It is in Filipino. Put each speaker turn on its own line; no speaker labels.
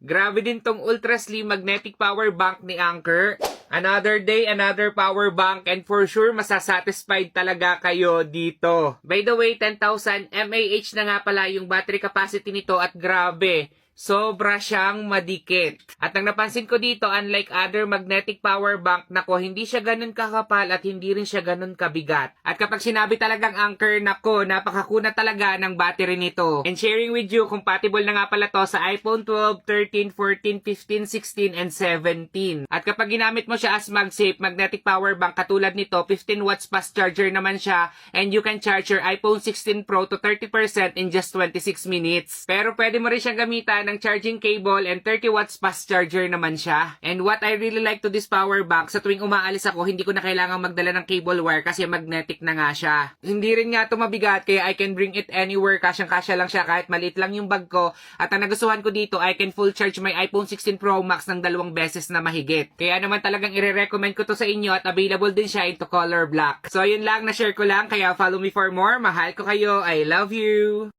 Grabe din tong ultra slim magnetic power bank ni Anker. Another day, another power bank, and for sure, masasatisfied talaga kayo dito. By the way, 10,000 mAh na nga pala yung battery capacity nito at grabe, sobra siyang madikit. At ang napansin ko dito, unlike other magnetic power bank, nako, hindi siya ganun kakapal at hindi rin siya ganun kabigat. At kapag sinabi talagang Anker, nako, napakakuna talaga ng battery nito. And sharing with you, compatible na nga pala to sa iPhone 12, 13, 14, 15, 16, and 17. At kapag ginamit mo siya as MagSafe, magnetic power bank, katulad nito, 15 watts fast charger naman siya, and you can charge your iPhone 16 Pro to 30% in just 26 minutes. Pero pwede mo rin siyang gamitan ng charging cable and 30 watts fast charger naman siya. And what I really like to this power bank, sa tuwing umaalis ako, hindi ko na kailangang magdala ng cable wire kasi magnetic na nga siya. Hindi rin nga ito mabigat kaya I can bring it anywhere, kasyang-kasya lang siya kahit maliit lang yung bag ko. At ang nagustuhan ko dito, I can full charge my iPhone 16 Pro Max ng 2 beses na mahigit. Kaya naman talagang i-recommend ko to sa inyo at available din siya into color black. So yun lang, na-share ko lang, kaya follow me for more. Mahal ko kayo, I love you!